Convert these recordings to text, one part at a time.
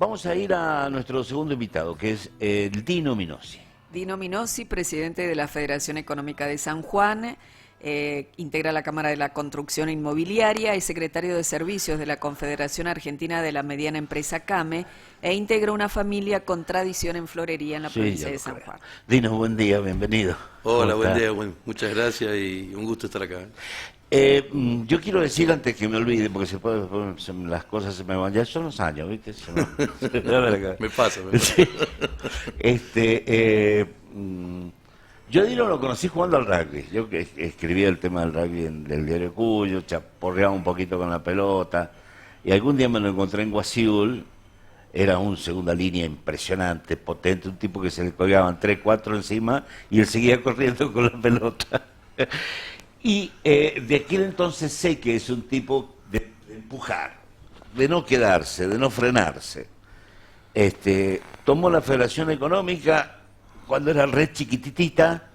Vamos a ir a nuestro segundo invitado, que es el Dino Minosi. Dino Minosi, presidente de la Federación Económica de San Juan, integra la Cámara de la Construcción Inmobiliaria, es secretario de Servicios de la Confederación Argentina de la Mediana Empresa CAME e integra una familia con tradición en florería en la provincia de San Juan. Dino, buen día, bienvenido. Hola, buen día, muchas gracias y un gusto estar acá. Yo quiero decir antes que me olvide, porque las cosas se me van, ya son los años, ¿viste? Me pasa. Sí. Yo a Dino lo conocí jugando al rugby. Yo escribía el tema del rugby del diario Cuyo, chaporreaba un poquito con la pelota, y algún día me lo encontré en Guasiul. Era un segunda línea impresionante, potente, un tipo que se le colgaban 3, 4 encima y él seguía corriendo con la pelota. Y de aquel entonces sé que es un tipo de empujar, de no quedarse, de no frenarse. Tomó la Federación Económica cuando era re chiquititita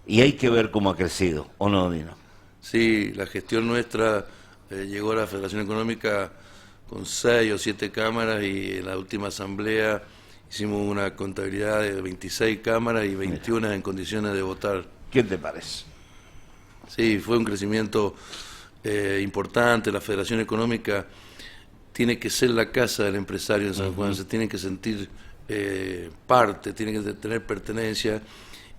y hay que ver cómo ha crecido, ¿o no, Dino? Sí, la gestión nuestra llegó a la Federación Económica con 6 o 7 cámaras y en la última asamblea hicimos una contabilidad de 26 cámaras y 21 en condiciones de votar. ¿Qué te parece? Sí, fue un crecimiento importante. La Federación Económica tiene que ser la casa del empresario en San Juan, se tiene que sentir parte, tiene que tener pertenencia,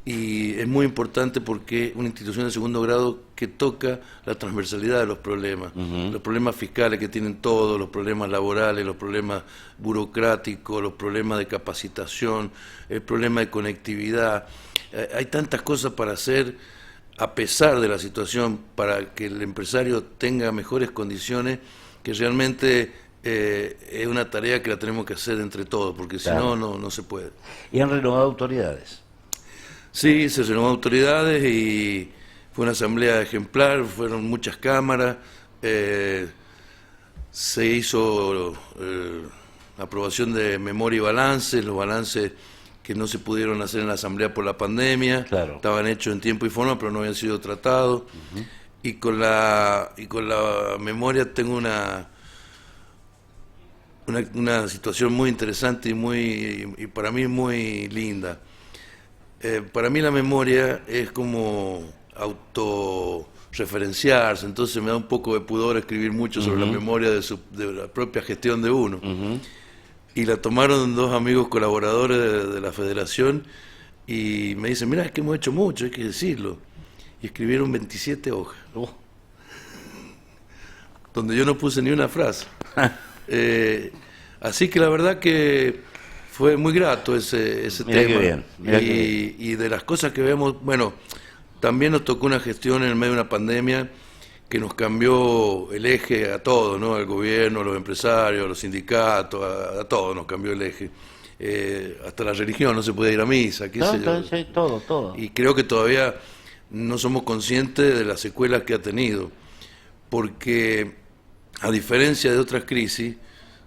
y es muy importante porque es una institución de segundo grado que toca la transversalidad de los problemas fiscales que tienen todos, los problemas laborales, los problemas burocráticos, los problemas de capacitación, el problema de conectividad. Hay tantas cosas para hacer a pesar de la situación para que el empresario tenga mejores condiciones, que realmente es una tarea que la tenemos que hacer entre todos, porque claro, si no, no se puede. ¿Y han renovado autoridades? Sí, se renovó autoridades y fue una asamblea ejemplar, fueron muchas cámaras, se hizo aprobación de memoria y balances, los balances que no se pudieron hacer en la asamblea por la pandemia, claro, estaban hechos en tiempo y forma, pero no habían sido tratados. Y con la memoria tengo una situación muy interesante y para mí muy linda. Para mí la memoria es como autorreferenciarse, entonces me da un poco de pudor escribir mucho sobre la memoria de la propia gestión de uno. Y la tomaron 2 amigos colaboradores de la federación y me dicen, mira, es que hemos hecho mucho, hay que decirlo. Y escribieron 27 hojas, donde yo no puse ni una frase. Así que la verdad que fue muy grato ese mirá tema. Qué bien, mirá qué bien. Y de las cosas que vemos, bueno, también nos tocó una gestión en el medio de una pandemia que nos cambió el eje a todos, ¿no? Al gobierno, a los empresarios, a los sindicatos, a todos nos cambió el eje. Hasta la religión, no se puede ir a misa, qué sé yo. Sí, todo. Y creo que todavía no somos conscientes de las secuelas que ha tenido, porque a diferencia de otras crisis,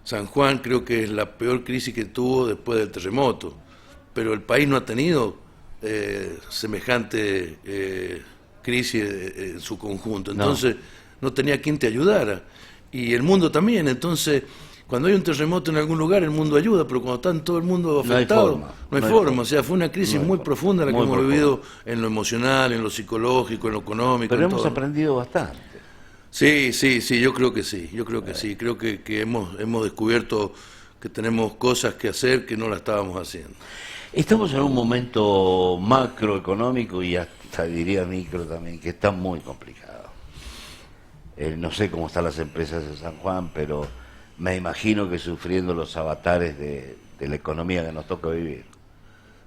San Juan creo que es la peor crisis que tuvo después del terremoto, pero el país no ha tenido semejante crisis en su conjunto, entonces no tenía quien te ayudara, y el mundo también. Entonces cuando hay un terremoto en algún lugar el mundo ayuda, pero cuando está todo el mundo afectado no hay forma. O sea, fue una crisis muy profunda la que hemos vivido en lo emocional, en lo psicológico, en lo económico. Pero hemos aprendido bastante. Sí, yo creo que sí, sí, creo que hemos descubierto que tenemos cosas que hacer que no las estábamos haciendo. Estamos en un momento macroeconómico y hasta diría micro también, que está muy complicado. No sé cómo están las empresas de San Juan, pero me imagino que sufriendo los avatares de la economía que nos toca vivir.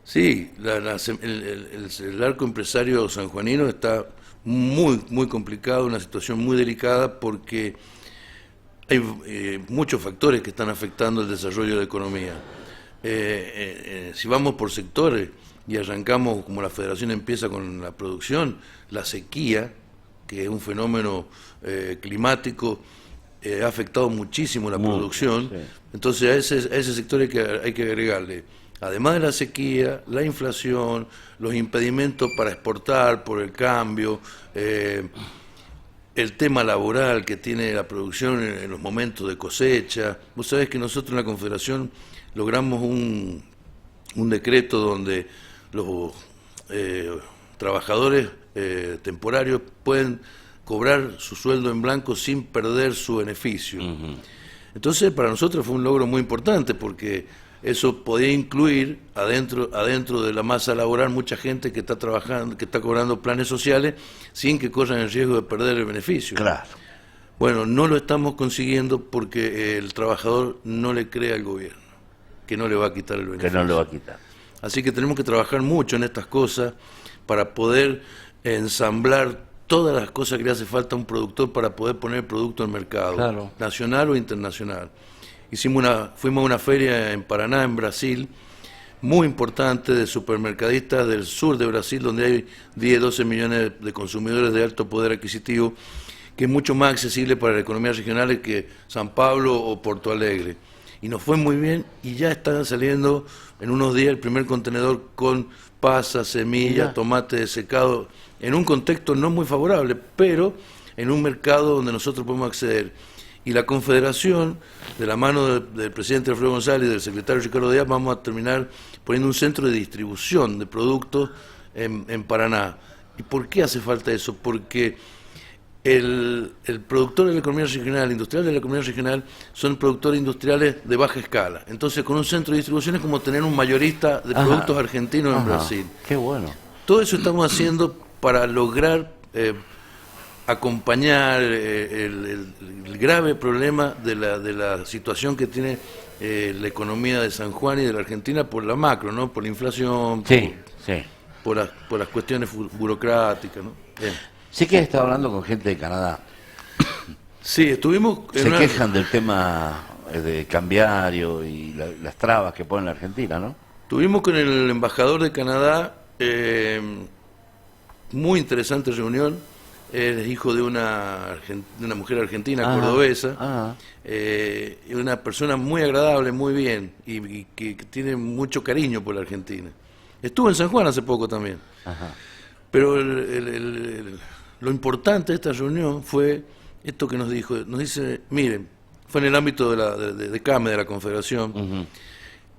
Sí, el arco empresario sanjuanino está muy complicado, una situación muy delicada, porque hay muchos factores que están afectando el desarrollo de la economía. Si vamos por sectores y arrancamos, como la federación empieza con la producción, la sequía, que es un fenómeno climático, ha afectado muchísimo la producción. Sí. Entonces a ese sector hay que agregarle, además de la sequía, la inflación, los impedimentos para exportar por el cambio, el tema laboral que tiene la producción en los momentos de cosecha. Vos sabés que nosotros en la Confederación logramos un decreto donde los trabajadores temporarios pueden cobrar su sueldo en blanco sin perder su beneficio. Entonces, para nosotros fue un logro muy importante porque eso podía incluir adentro de la masa laboral mucha gente que está trabajando, que está cobrando planes sociales sin que corran el riesgo de perder el beneficio. Claro. Bueno, no lo estamos consiguiendo porque el trabajador no le cree al gobierno que no le va a quitar el beneficio. Que no lo va a quitar. Así que tenemos que trabajar mucho en estas cosas para poder ensamblar todas las cosas que le hace falta a un productor para poder poner producto en el mercado, Claro. nacional o internacional. Fuimos a una feria en Paraná, en Brasil, muy importante, de supermercadistas del sur de Brasil, donde hay 10, 12 millones de consumidores de alto poder adquisitivo, que es mucho más accesible para las economías regionales que San Pablo o Porto Alegre. Y nos fue muy bien y ya están saliendo en unos días el primer contenedor con pasas, semillas, tomate secado, en un contexto no muy favorable, pero en un mercado donde nosotros podemos acceder. Y la Confederación, de la mano del presidente Alfredo González y del secretario Ricardo Díaz, vamos a terminar poniendo un centro de distribución de productos en Paraná. ¿Y por qué hace falta eso? Porque el productor de la economía regional, el industrial de la economía regional, son productores industriales de baja escala. Entonces, con un centro de distribución es como tener un mayorista de productos argentinos en Brasil. Qué bueno. Todo eso estamos haciendo para lograr acompañar el grave problema de la situación que tiene la economía de San Juan y de la Argentina por la macro, ¿no? Por la inflación, Sí. por las cuestiones burocráticas, ¿no? Bien. Sí que he estado hablando con gente de Canadá. Sí, estuvimos en Se una- quejan del tema de cambiario y las trabas que pone la Argentina, ¿no? Estuvimos con el embajador de Canadá, muy interesante reunión. Es hijo de una mujer argentina, cordobesa, y una persona muy agradable, muy bien, y que tiene mucho cariño por la Argentina. Estuvo en San Juan hace poco también. Pero lo importante de esta reunión fue esto que nos dijo. Nos dice, miren, fue en el ámbito de CAME, de la Confederación,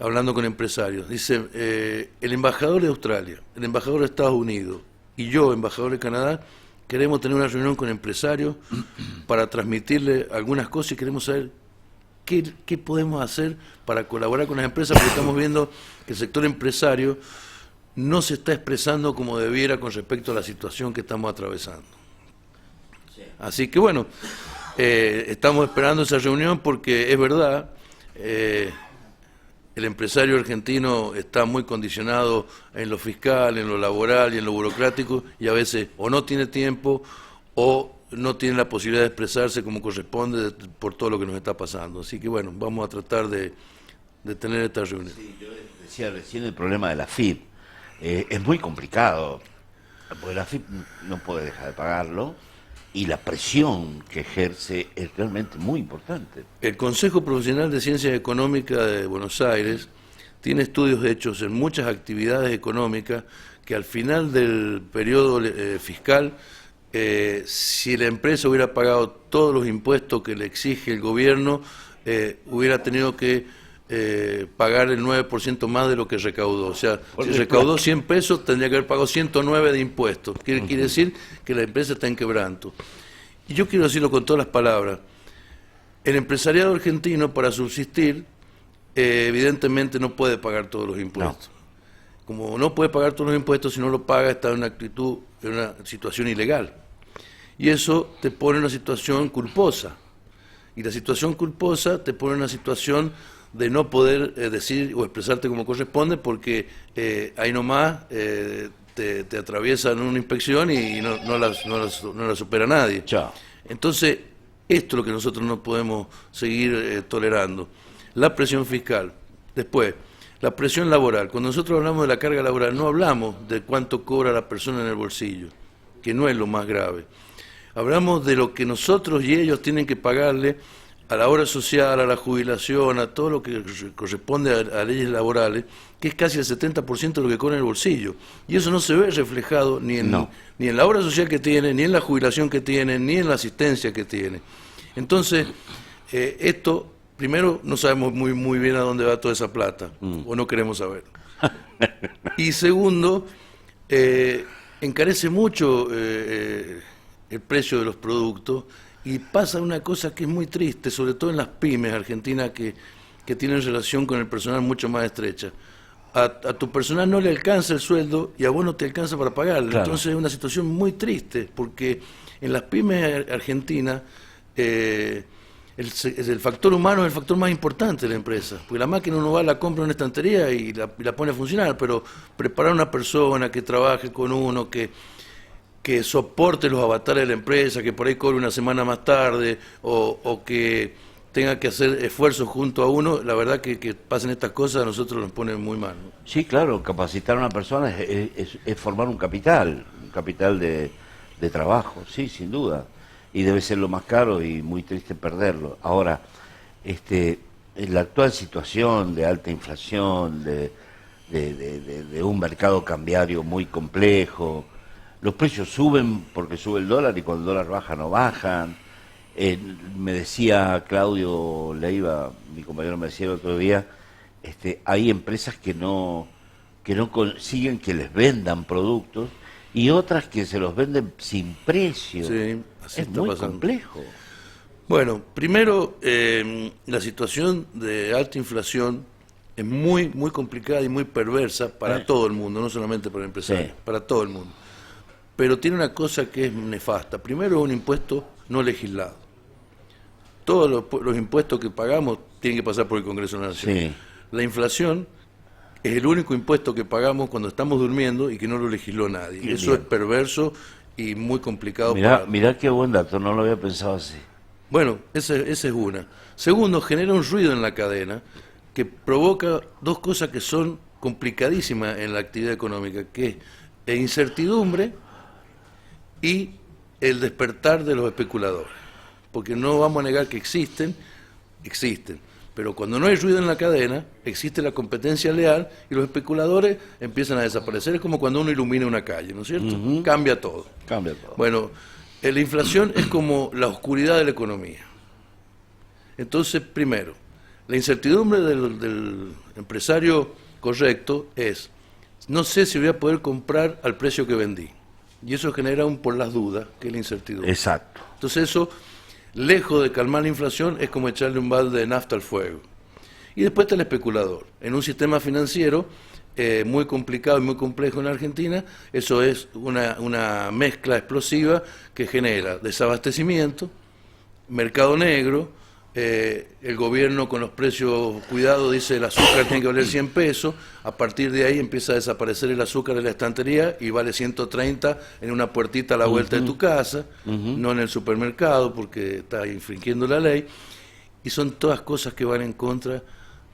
hablando con empresarios. Dice, el embajador de Australia, el embajador de Estados Unidos y yo, embajador de Canadá, queremos tener una reunión con empresarios para transmitirle algunas cosas y queremos saber qué podemos hacer para colaborar con las empresas, porque estamos viendo que el sector empresario no se está expresando como debiera con respecto a la situación que estamos atravesando. Así que bueno, estamos esperando esa reunión porque es verdad, el empresario argentino está muy condicionado en lo fiscal, en lo laboral y en lo burocrático, y a veces o no tiene tiempo o no tiene la posibilidad de expresarse como corresponde por todo lo que nos está pasando. Así que bueno, vamos a tratar de tener esta reunión. Sí, yo decía recién el problema de la FIP. Es muy complicado, porque la FIP no puede dejar de pagarlo y la presión que ejerce es realmente muy importante. El Consejo Profesional de Ciencias Económicas de Buenos Aires tiene estudios hechos en muchas actividades económicas que al final del periodo fiscal, si la empresa hubiera pagado todos los impuestos que le exige el gobierno, hubiera tenido que pagar el 9% más de lo que recaudó. O sea, si recaudó 100 pesos, tendría que haber pagado 109 de impuestos. Quiere decir que la empresa está en quebranto. Y yo quiero decirlo con todas las palabras. El empresariado argentino, para subsistir, evidentemente no puede pagar todos los impuestos. No. Como no puede pagar todos los impuestos, si no lo paga, está en una situación ilegal. Y eso te pone en una situación culposa. Y la situación culposa te pone en una situación de no poder decir o expresarte como corresponde, porque ahí nomás te atraviesan una inspección y no la supera nadie. Chao. Entonces, esto es lo que nosotros no podemos seguir tolerando. La presión fiscal. Después, la presión laboral. Cuando nosotros hablamos de la carga laboral, no hablamos de cuánto cobra la persona en el bolsillo, que no es lo más grave. Hablamos de lo que nosotros y ellos tienen que pagarle a la obra social, a la jubilación, a todo lo que corresponde a leyes laborales, que es casi el 70% de lo que cobra en el bolsillo. Y eso no se ve reflejado ni en la obra social que tiene, ni en la jubilación que tiene, ni en la asistencia que tiene. Entonces, esto, primero, no sabemos muy bien a dónde va toda esa plata, o no queremos saber. Y segundo, encarece mucho el precio de los productos, y pasa una cosa que es muy triste, sobre todo en las pymes argentinas que tienen relación con el personal mucho más estrecha. A tu personal no le alcanza el sueldo y a vos no te alcanza para pagarle. Claro. Entonces es una situación muy triste, porque en las pymes argentinas el factor humano es el factor más importante de la empresa, porque la máquina uno va, la compra en una estantería y la pone a funcionar, pero preparar a una persona que trabaje con uno, que soporte los avatares de la empresa, que por ahí cobre una semana más tarde, o que tenga que hacer esfuerzos junto a uno, la verdad que pasen estas cosas a nosotros nos pone muy mal, ¿no? Sí, claro, capacitar a una persona es formar un capital de trabajo, sí, sin duda, y debe ser lo más caro y muy triste perderlo. Ahora, en la actual situación de alta inflación, de un mercado cambiario muy complejo, los precios suben porque sube el dólar y cuando el dólar baja no bajan. Me decía Claudio Leiva, mi compañero me decía el otro día, hay empresas que no consiguen que les vendan productos y otras que se los venden sin precio. Sí, así es está muy pasando. Complejo. Bueno, primero, la situación de alta inflación es muy complicada y muy perversa para todo el mundo, no solamente para el empresario, sí, para todo el mundo. Pero tiene una cosa que es nefasta. Primero, es un impuesto no legislado. Todos los impuestos que pagamos tienen que pasar por el Congreso Nacional. Sí. La inflación es el único impuesto que pagamos cuando estamos durmiendo y que no lo legisló nadie. Bien. Eso es perverso y muy complicado. Mirá qué buen dato, no lo había pensado así. Bueno, esa es una. Segundo, genera un ruido en la cadena que provoca dos cosas que son complicadísimas en la actividad económica, que es incertidumbre y el despertar de los especuladores, porque no vamos a negar que existen, pero cuando no hay ruido en la cadena, existe la competencia leal y los especuladores empiezan a desaparecer. Es como cuando uno ilumina una calle, ¿no es cierto? Cambia todo. Cambia todo. Bueno, la inflación es como la oscuridad de la economía. Entonces, primero, la incertidumbre del empresario correcto es, no sé si voy a poder comprar al precio que vendí. Y eso genera un por las dudas, que es la incertidumbre. Exacto. Entonces eso, lejos de calmar la inflación, es como echarle un balde de nafta al fuego. Y después está el especulador. En un sistema financiero muy complicado y muy complejo en Argentina, eso es una mezcla explosiva que genera desabastecimiento, mercado negro, el gobierno con los precios cuidados dice el azúcar tiene que valer 100 pesos, a partir de ahí empieza a desaparecer el azúcar de la estantería y vale 130 en una puertita a la vuelta de tu casa, no en el supermercado porque está infringiendo la ley, y son todas cosas que van en contra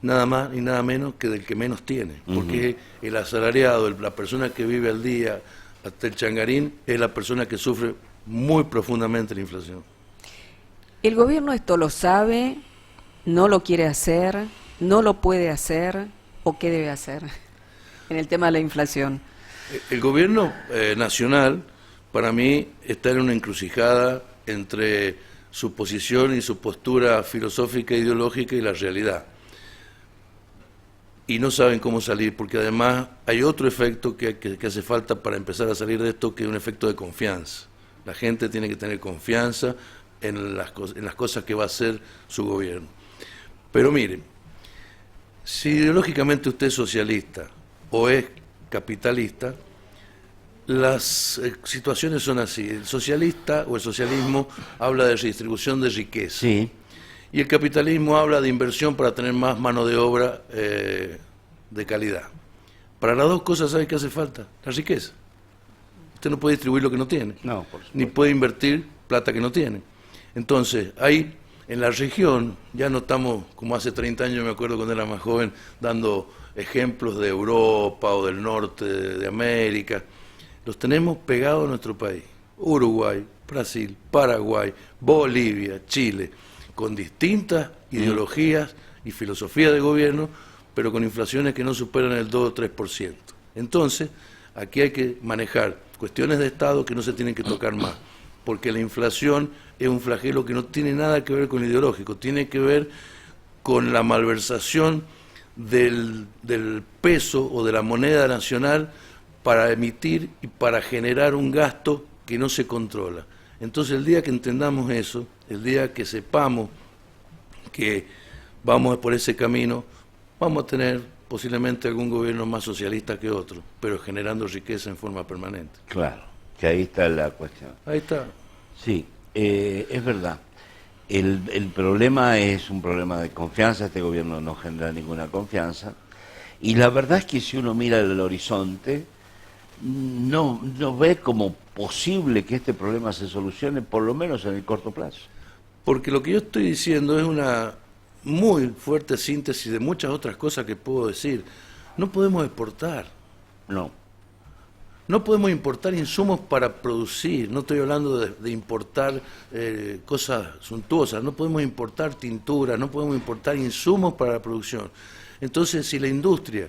nada más y nada menos que del que menos tiene, porque el asalariado, la persona que vive al día hasta el changarín, es la persona que sufre muy profundamente la inflación. ¿El gobierno esto lo sabe, no lo quiere hacer, no lo puede hacer o qué debe hacer en el tema de la inflación? El gobierno nacional, para mí, está en una encrucijada entre su posición y su postura filosófica e ideológica y la realidad. Y no saben cómo salir, porque además hay otro efecto que hace falta para empezar a salir de esto, que es un efecto de confianza. La gente tiene que tener confianza en las cosas que va a hacer su gobierno. Pero miren, si ideológicamente usted es socialista o es capitalista, las situaciones son así. El socialista o el socialismo habla de redistribución de riqueza. Sí. Y el capitalismo habla de inversión para tener más mano de obra de calidad. Para las dos cosas, ¿sabe qué hace falta? La riqueza. Usted no puede distribuir lo que no tiene, no, por supuesto, ni puede invertir plata que no tiene. Entonces, ahí en la región, ya no estamos como hace 30 años, me acuerdo cuando era más joven, dando ejemplos de Europa o del norte de América. Los tenemos pegados a nuestro país. Uruguay, Brasil, Paraguay, Bolivia, Chile, con distintas ideologías y filosofías de gobierno, pero con inflaciones que no superan el 2 o 3%. Entonces, aquí hay que manejar cuestiones de Estado que no se tienen que tocar más, porque la inflación es un flagelo que no tiene nada que ver con lo ideológico, tiene que ver con la malversación del peso o de la moneda nacional para emitir y para generar un gasto que no se controla. Entonces, el día que entendamos eso, el día que sepamos que vamos por ese camino, vamos a tener posiblemente algún gobierno más socialista que otro, pero generando riqueza en forma permanente. Claro, que ahí está la cuestión. Ahí está. Sí, es verdad. El problema es un problema de confianza, este gobierno no genera ninguna confianza, y la verdad es que si uno mira el horizonte, no ve como posible que este problema se solucione, por lo menos en el corto plazo. Porque lo que yo estoy diciendo es una muy fuerte síntesis de muchas otras cosas que puedo decir. No podemos exportar. No. No podemos importar insumos para producir, no estoy hablando de importar cosas suntuosas, no podemos importar tinturas, no podemos importar insumos para la producción. Entonces, si la industria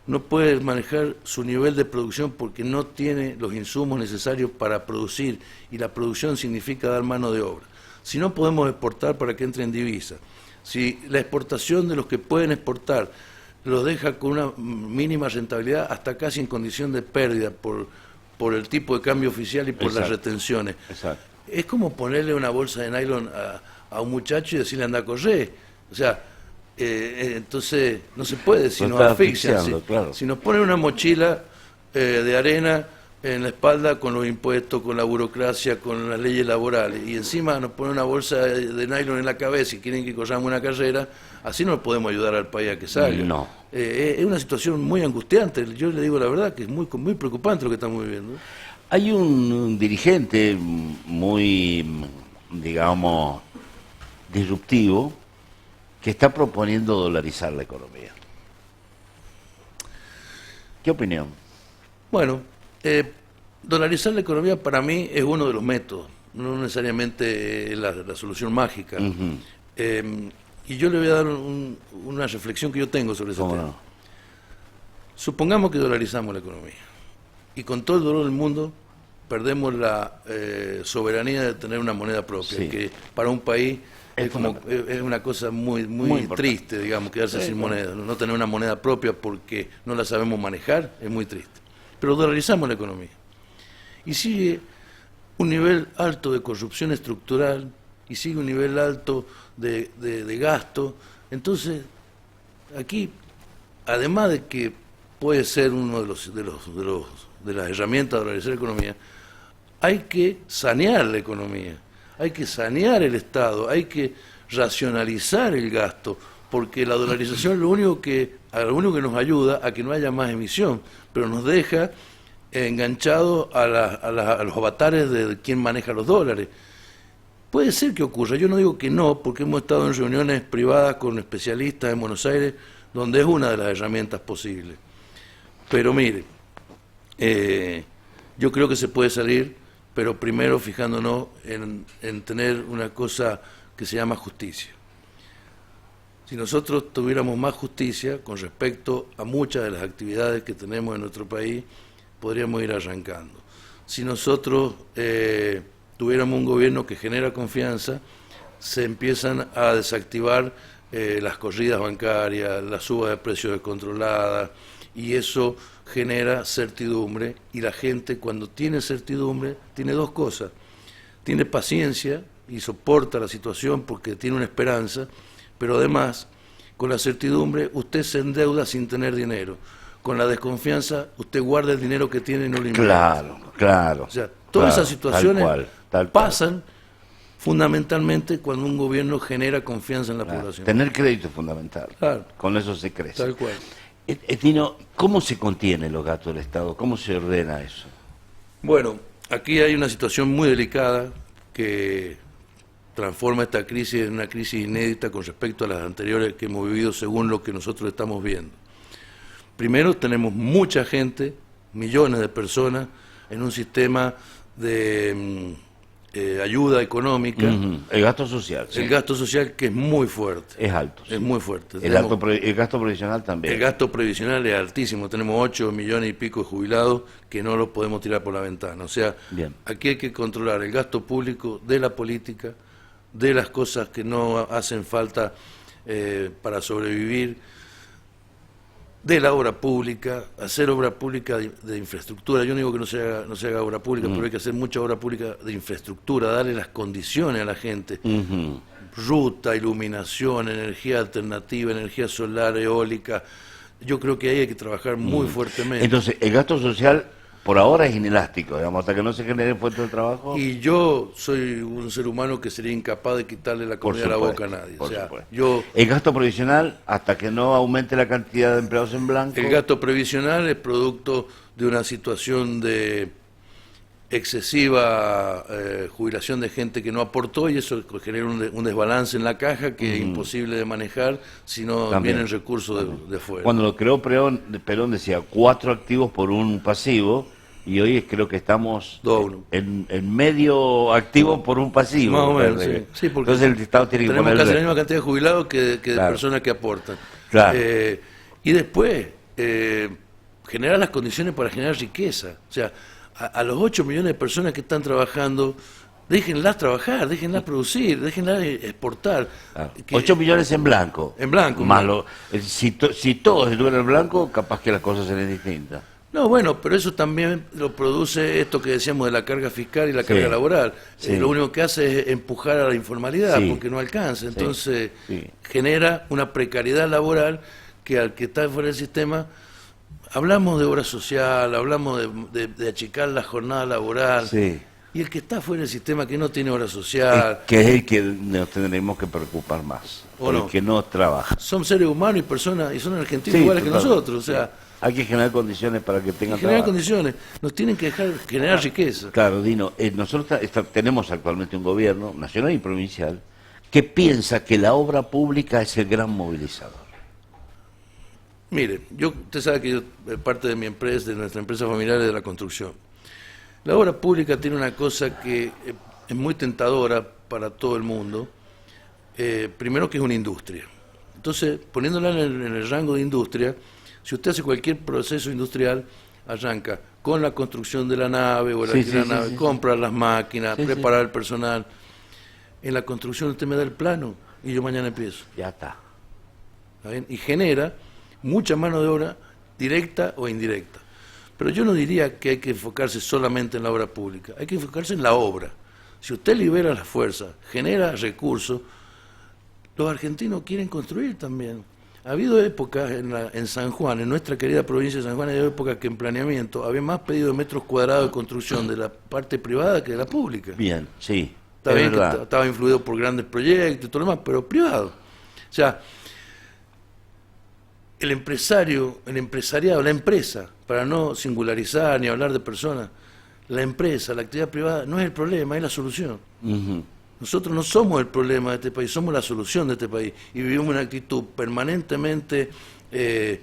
no puede manejar su nivel de producción porque no tiene los insumos necesarios para producir, y la producción significa dar mano de obra, si no podemos exportar para que entre en divisa, si la exportación de los que pueden exportar los deja con una mínima rentabilidad, hasta casi en condición de pérdida por el tipo de cambio oficial y por las retenciones. Exacto. Es como ponerle una bolsa de nylon a un muchacho y decirle anda a correr. O sea, entonces no se puede, si nos asfixian. Claro. Si nos ponen una mochila de arena en la espalda con los impuestos, con la burocracia, con las leyes laborales, y encima nos ponen una bolsa de nylon en la cabeza y quieren que corramos una carrera, así no podemos ayudar al país a que salga. No. Es una situación muy angustiante, yo le digo la verdad que es muy preocupante lo que estamos viviendo. Hay un dirigente muy, digamos, disruptivo que está proponiendo dolarizar la economía. ¿Qué opinión? Bueno, dolarizar la economía para mí es uno de los métodos, no necesariamente la solución mágica. Y yo le voy a dar una reflexión que yo tengo sobre ese tema. No? Supongamos que dolarizamos la economía y con todo el dolor del mundo perdemos la soberanía de tener una moneda propia, Sí. que para un país es una cosa muy triste, digamos, quedarse sin moneda, no tener una moneda propia porque no la sabemos manejar, es muy triste. Pero dolarizamos la economía y sigue un nivel alto de corrupción estructural y sigue un nivel alto de gasto. Entonces, aquí, además de que puede ser uno de las herramientas de dolarizar la economía, hay que sanear la economía, hay que sanear el Estado, hay que racionalizar el gasto, porque la dolarización es lo único que nos ayuda a que no haya más emisión, pero nos deja enganchados a los avatares de quien maneja los dólares. Puede ser que ocurra, yo no digo que no, porque hemos estado en reuniones privadas con especialistas en Buenos Aires, donde es una de las herramientas posibles. Pero mire, yo creo que se puede salir, pero primero fijándonos en tener una cosa que se llama justicia. Si nosotros tuviéramos más justicia con respecto a muchas de las actividades que tenemos en nuestro país, podríamos ir arrancando. Si nosotros tuviéramos un gobierno que genera confianza, se empiezan a desactivar las corridas bancarias, las subas de precios descontroladas, y eso genera certidumbre, y la gente cuando tiene certidumbre tiene dos cosas: tiene paciencia y soporta la situación porque tiene una esperanza, pero además con la certidumbre usted se endeuda sin tener dinero, con la desconfianza usted guarda el dinero que tiene y no lo invierte. Claro. O sea, todas esas situaciones tal cual. pasan fundamentalmente cuando un gobierno genera confianza en la población. Tener crédito es fundamental. Claro. Con eso se crece. Tal cual. Tino, ¿cómo se contienen los gastos del Estado? ¿Cómo se ordena eso? Bueno, aquí hay una situación muy delicada que transforma esta crisis en una crisis inédita con respecto a las anteriores que hemos vivido según lo que nosotros estamos viendo. Primero, tenemos mucha gente, millones de personas, en un sistema de ayuda económica, Ujú. El gasto social, sí. el gasto social que es muy fuerte. Es alto. Sí. Es muy fuerte. El gasto previsional también. El gasto previsional es altísimo. Tenemos 8 millones y pico de jubilados que no los podemos tirar por la ventana. O sea, Bien. aquí hay que controlar el gasto público de la política, de las cosas que no hacen falta para sobrevivir, de la obra pública, hacer obra pública de infraestructura. Yo no digo que no se haga obra pública, pero hay que hacer mucha obra pública de infraestructura, darle las condiciones a la gente. Ujú. Ruta, iluminación, energía alternativa, energía solar, eólica. Yo creo que ahí hay que trabajar muy fuertemente. Entonces, el gasto social por ahora es inelástico, digamos, hasta que no se genere fuente de trabajo. Y yo soy un ser humano que sería incapaz de quitarle la comida a la boca a nadie. O sea, El gasto previsional, hasta que no aumente la cantidad de empleados en blanco. el gasto previsional es producto de una situación de excesiva jubilación de gente que no aportó, y eso genera un desbalance en la caja que es imposible de manejar si no También. vienen recursos de fuera. Cuando lo creó Perón decía 4 activos por un pasivo, y hoy creo que estamos 2-1. en medio activo por un pasivo. Más o menos, ¿verdad? sí. Sí, porque entonces el Estado tiene que tenemos poner casi el la misma cantidad de jubilados que de Claro. personas que aportan. Claro. Y después, generar las condiciones para generar riqueza. O sea, a los 8 millones de personas que están trabajando, déjenlas trabajar, déjenlas producir, déjenlas exportar. Claro. Que- 8 millones en blanco. En blanco. Más si todos estuvieran en blanco, capaz que las cosas serían distintas. No, bueno, pero eso también lo produce esto que decíamos de la carga fiscal y la carga laboral. Sí. Lo único que hace es empujar a la informalidad Sí. porque no alcanza. Entonces Sí. genera una precariedad laboral que al que está fuera del sistema, hablamos de obra social, hablamos de achicar la jornada laboral. Sí. Y el que está fuera del sistema, que no tiene obra social, Que es el que nos tendremos que preocupar más. ¿O el no? que no trabaja. son seres humanos y personas, y son argentinos Sí, iguales que totalmente. nosotros. O sea, Hay que generar condiciones para que tengan generar trabajo. condiciones. Nos tienen que dejar generar riqueza. Claro, Dino, nosotros tenemos actualmente un gobierno nacional y provincial que piensa que la obra pública es el gran movilizador. Mire, usted sabe que yo, parte de mi empresa, de nuestra empresa familiar, es de la construcción. La obra pública tiene una cosa que es muy tentadora para todo el mundo. Primero, que es una industria. Entonces, poniéndola en el rango de industria, si usted hace cualquier proceso industrial, arranca con la construcción de la nave o el Sí, alquiler de la sí, nave, sí, compra las máquinas, Sí, preparar el personal. En la construcción usted me da el plano y yo mañana empiezo. Ya está. ¿Está bien? Y genera mucha mano de obra directa o indirecta. Pero yo no diría que hay que enfocarse solamente en la obra pública, hay que enfocarse en la obra. Si usted libera las fuerzas, genera recursos, los argentinos quieren construir también. Ha habido épocas en San Juan, en nuestra querida provincia de San Juan, ha habido épocas que en planeamiento había más pedido de metros cuadrados de construcción de la parte privada que de la pública. Bien, sí. Está es bien que verdad. estaba influido por grandes proyectos y todo lo demás, pero privado. O sea, el empresariado, la empresa, para no singularizar ni hablar de personas, la empresa, la actividad privada, no es el problema, es la solución. Ujú. Nosotros no somos el problema de este país, somos la solución de este país. Y vivimos una actitud permanentemente de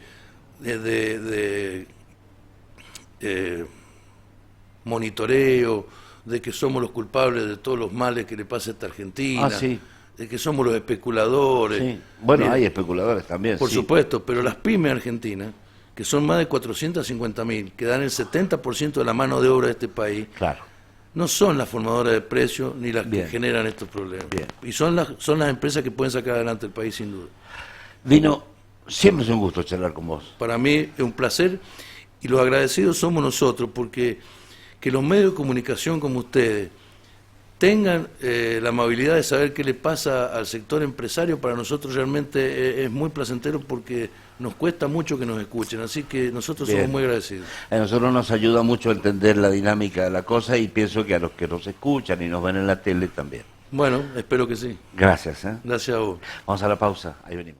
monitoreo, de que somos los culpables de todos los males que le pasa a esta Argentina, Sí. de que somos los especuladores. Sí. Bueno, Mire, hay especuladores también. por sí. supuesto, pero las pymes argentinas, que son más de 450.000, que dan el 70% de la mano de obra de este país, Claro. no son las formadoras de precios ni las Bien. que generan estos problemas. Bien. Y son las empresas que pueden sacar adelante el país sin duda. Dino, siempre es un gusto charlar con vos. Para mí es un placer y los agradecidos somos nosotros porque que los medios de comunicación como ustedes tengan la amabilidad de saber qué le pasa al sector empresario, para nosotros realmente es muy placentero porque nos cuesta mucho que nos escuchen, así que nosotros Bien. somos muy agradecidos. A nosotros nos ayuda mucho a entender la dinámica de la cosa y pienso que a los que nos escuchan y nos ven en la tele también. Bueno, espero que sí. Gracias. Gracias a vos. Vamos a la pausa, ahí venimos.